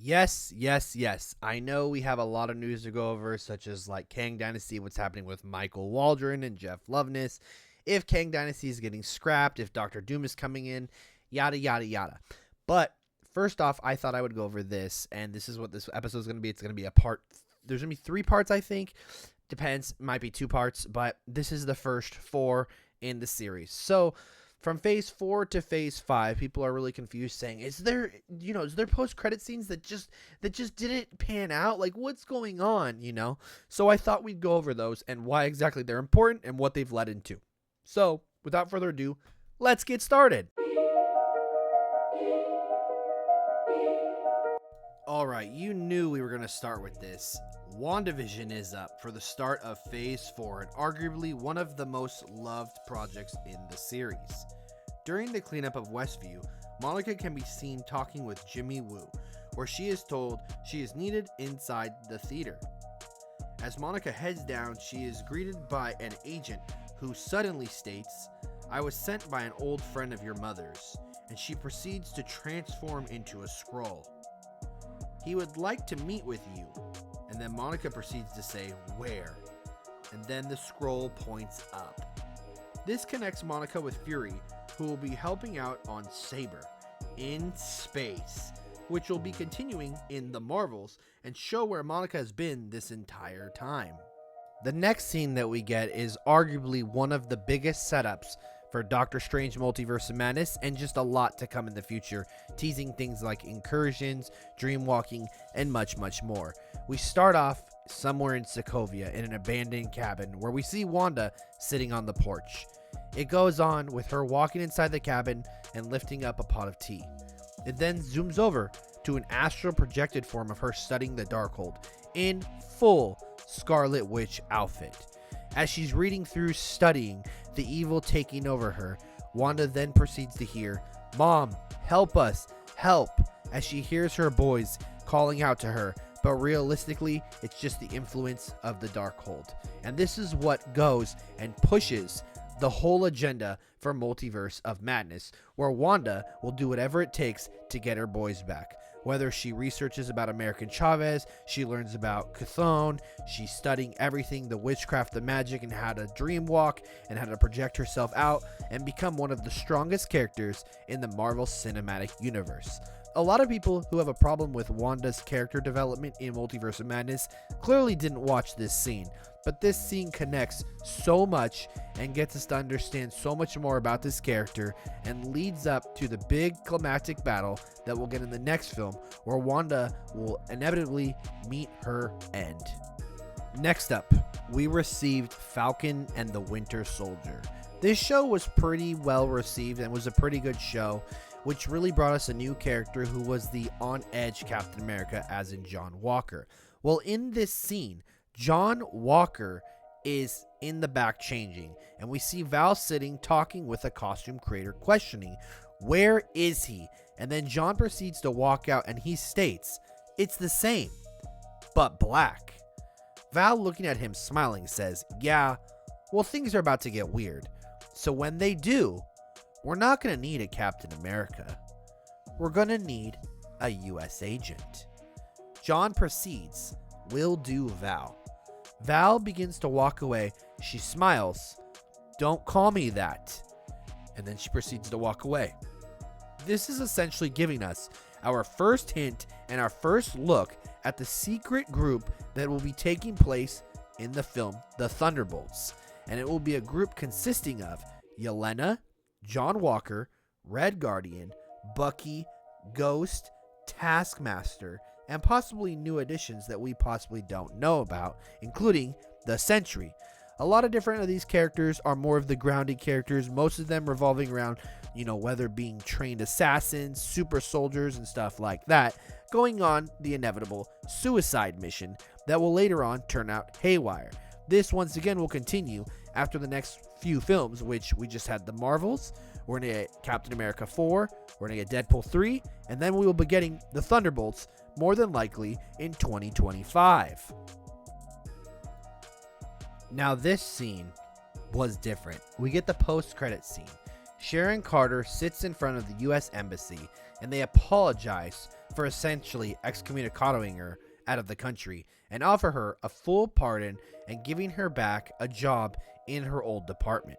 Yes, yes, yes. I know we have a lot of news to go over, such as like Kang Dynasty, what's happening with Michael Waldron and Jeff Loveness, if Kang Dynasty is getting scrapped, if Doctor Doom is coming in, yada, yada, yada. But first off, I thought I would go over this, and this is what this episode is going to be. It's going to be a part. There's going to be 3 parts, I think. Depends. Might be 2 parts, but this is the first 4 in the series. So from phase 4 to phase 5, people are really confused, saying, is there post-credit scenes that just didn't pan out? Like, what's going on, So I thought we'd go over those and why exactly they're important and what they've led into. So without further ado, let's get started. All right, you knew we were going to start with this. WandaVision is up for the start of Phase 4 and arguably one of the most loved projects in the series. During the cleanup of Westview, Monica can be seen talking with Jimmy Woo, where she is told she is needed inside the theater. As Monica heads down, she is greeted by an agent who suddenly states, "I was sent by an old friend of your mother's," and she proceeds to transform into a Skrull. "He would like to meet with you," and then Monica proceeds to say, "Where?" And then the Skrull points up. This connects Monica with Fury, who will be helping out on Saber in space, which will be continuing in the Marvels and show where Monica has been this entire time. The next scene that we get is arguably one of the biggest setups for Doctor Strange Multiverse of Madness, and just a lot to come in the future, teasing things like incursions, dream walking, and much, much more. We start off somewhere in Sokovia in an abandoned cabin where we see Wanda sitting on the porch. It goes on with her walking inside the cabin and lifting up a pot of tea. It then zooms over to an astral projected form of her studying the Darkhold in full Scarlet Witch outfit. As she's reading through studying the evil taking over her, Wanda then proceeds to hear, "Mom, help us, help," as she hears her boys calling out to her, but realistically, it's just the influence of the Darkhold. And this is what goes and pushes the whole agenda for Multiverse of Madness, where Wanda will do whatever it takes to get her boys back. Whether she researches about American Chavez, she learns about Chthon, she's studying everything, the witchcraft, the magic, and how to dream walk, and how to project herself out, and become one of the strongest characters in the Marvel Cinematic Universe. A lot of people who have a problem with Wanda's character development in Multiverse of Madness clearly didn't watch this scene, but this scene connects so much and gets us to understand so much more about this character and leads up to the big climactic battle that we'll get in the next film, where Wanda will inevitably meet her end. Next up, we received Falcon and the Winter Soldier. This show was pretty well received and was a pretty good show, which really brought us a new character who was the on-edge Captain America, as in John Walker. Well, in this scene, John Walker is in the back changing, and we see Val sitting talking with a costume creator, questioning, "Where is he?" And then John proceeds to walk out and he states, "It's the same, but black." Val, looking at him smiling, says, "Yeah, well, things are about to get weird. So when they do, we're not going to need a Captain America. We're going to need a US agent." John proceeds, "Will do, Val." Val begins to walk away. She smiles, "Don't call me that." And then she proceeds to walk away. This is essentially giving us our first hint and our first look at the secret group that will be taking place in the film The Thunderbolts. And it will be a group consisting of Yelena, John Walker, Red Guardian, Bucky, Ghost, Taskmaster, and possibly new additions that we possibly don't know about, including the Sentry. A lot of different of these characters are more of the grounded characters, most of them revolving around, whether being trained assassins, super soldiers, and stuff like that, going on the inevitable suicide mission that will later on turn out haywire. This, once again, will continue after the next few films, which we just had the Marvels. We're going to get Captain America 4, we're going to get Deadpool 3, and then we will be getting the Thunderbolts, more than likely in 2025. Now this scene was different. We get the post-credit scene. Sharon Carter sits in front of the US Embassy, and they apologize for essentially excommunicating her out of the country and offer her a full pardon and giving her back a job in her old department.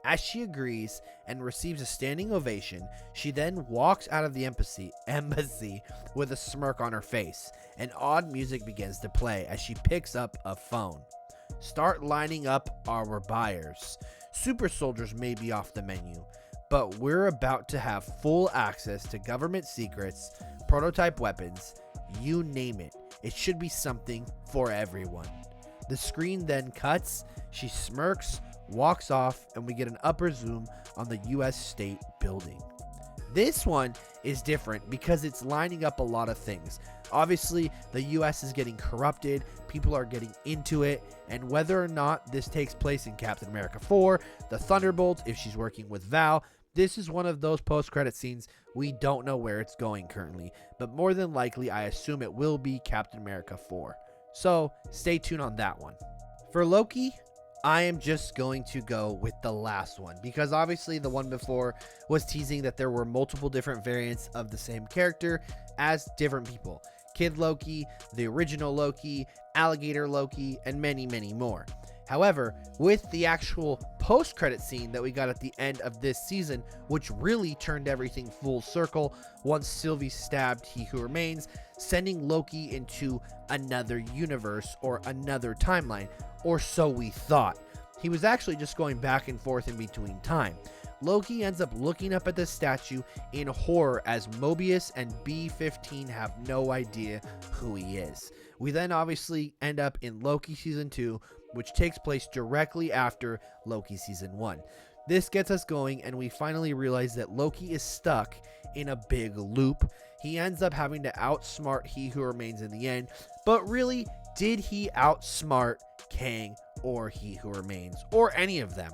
As she agrees and receives a standing ovation, she then walks out of the embassy with a smirk on her face, and odd music begins to play as she picks up a phone. Start lining up our buyers. Super soldiers may be off the menu, but we're about to have full access to government secrets, prototype weapons, you name it. It should be something for everyone. The screen then cuts, she smirks, walks off, and we get an upper zoom on the US State Building. This one is different because it's lining up a lot of things. Obviously, the US is getting corrupted, people are getting into it, and whether or not this takes place in Captain America 4, the Thunderbolts, if she's working with Val, this is one of those post-credit scenes we don't know where it's going currently, but more than likely I assume it will be Captain America 4. So stay tuned on that one. For Loki, I am just going to go with the last one because obviously the one before was teasing that there were multiple different variants of the same character as different people. Kid Loki, the original Loki, Alligator Loki, and many, many more. However, with the actual post-credit scene that we got at the end of this season, which really turned everything full circle once Sylvie stabbed He Who Remains, sending Loki into another universe or another timeline, or so we thought. He was actually just going back and forth in between time. Loki ends up looking up at the statue in horror as Mobius and B-15 have no idea who he is. We then obviously end up in Loki Season 2, which takes place directly after Loki Season 1. This gets us going, and we finally realize that Loki is stuck in a big loop. He ends up having to outsmart He Who Remains in the end, but really, did he outsmart Kang or He Who Remains, or any of them?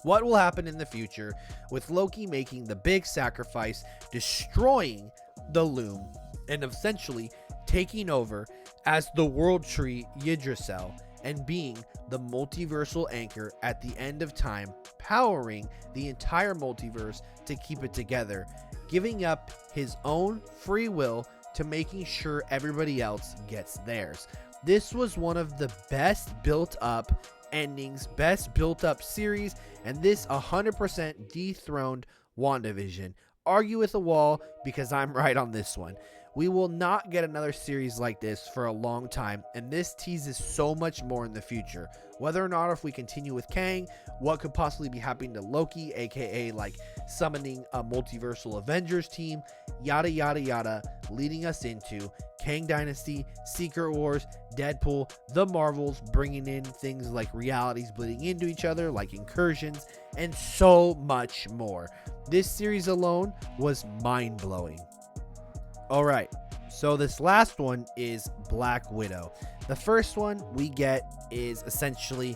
What will happen in the future with Loki making the big sacrifice, destroying the Loom, and essentially taking over as the World Tree Yggdrasil and being the multiversal anchor at the end of time, powering the entire multiverse to keep it together, giving up his own free will to making sure everybody else gets theirs. This was one of the best built up endings, best built up series, and this 100% dethroned WandaVision. Argue with a wall because I'm right on this one. We will not get another series like this for a long time, and this teases so much more in the future. Whether or not if we continue with Kang, what could possibly be happening to Loki, aka like summoning a multiversal Avengers team, yada yada yada, leading us into Kang Dynasty, Secret Wars, Deadpool, the Marvels, bringing in things like realities bleeding into each other, like incursions, and so much more. This series alone was mind-blowing. Alright, so this last one is Black Widow. The first one we get is essentially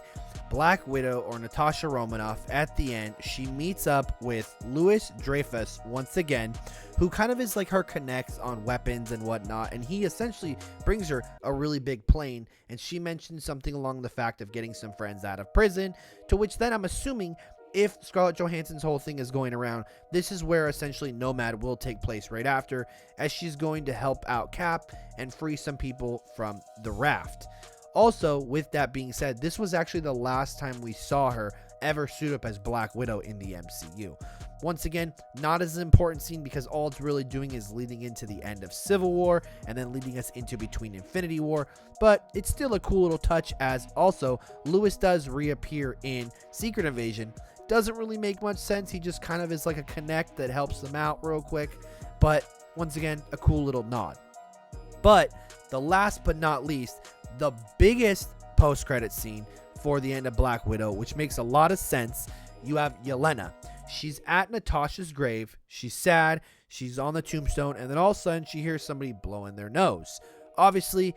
Black Widow, or Natasha Romanoff. At the end, she meets up with Louis Dreyfus once again, who kind of is like her connects on weapons and whatnot, and he essentially brings her a really big plane, and she mentions something along the fact of getting some friends out of prison, to which then I'm assuming if Scarlett Johansson's whole thing is going around, this is where essentially Nomad will take place right after, as she's going to help out Cap and free some people from the raft. Also, with that being said, this was actually the last time we saw her ever suit up as Black Widow in the MCU. Once again, not as an important scene because all it's really doing is leading into the end of Civil War and then leading us into between Infinity War, but it's still a cool little touch, as also Louis does reappear in Secret Invasion. Doesn't really make much sense. He just kind of is like a connect that helps them out real quick. But once again, a cool little nod. But the last but not least, the biggest post-credit scene for the end of Black Widow, which makes a lot of sense. You have Yelena. She's at Natasha's grave. She's sad. She's on the tombstone. And then all of a sudden, she hears somebody blowing their nose. Obviously,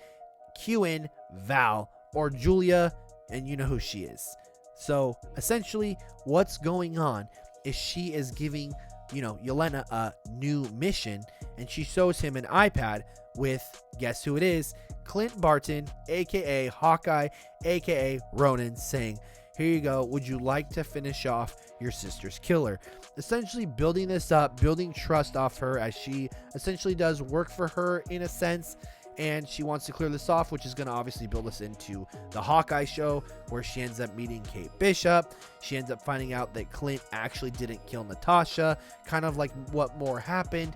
cue in Val or Julia, and you know who she is. So essentially what's going on is she is giving, Yelena a new mission, and she shows him an iPad with, guess who it is? Clint Barton, aka Hawkeye, aka Ronan, saying, here you go. Would you like to finish off your sister's killer? Essentially building this up, building trust off her as she essentially does work for her in a sense. And she wants to clear this off, which is going to obviously build us into the Hawkeye show, where she ends up meeting Kate Bishop. She ends up finding out that Clint actually didn't kill Natasha, kind of like what more happened.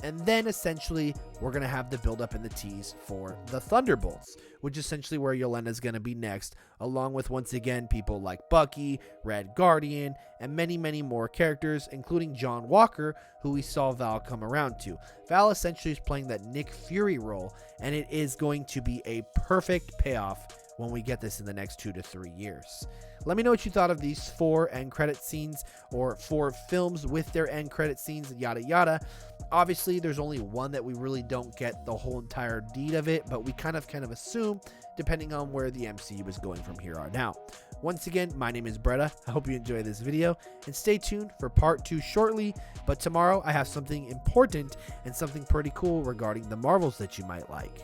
And then essentially we're going to have the build up and the tease for the Thunderbolts, which is essentially where Yelena is going to be next, along with, once again, people like Bucky, Red Guardian, and many, many more characters, including John Walker, who we saw Val come around to. Val essentially is playing that Nick Fury role, and it is going to be a perfect payoff when we get this in the next 2 to 3 years. Let me know what you thought of these 4 end credit scenes, or 4 films with their end credit scenes, yada yada. Obviously, there's only one that we really don't get the whole entire deed of it, but we kind of assume, depending on where the MCU is going from here on out. Once again, my name is Bretta. I hope you enjoy this video, and stay tuned for part 2 shortly. But tomorrow I have something important and something pretty cool regarding the Marvels that you might like.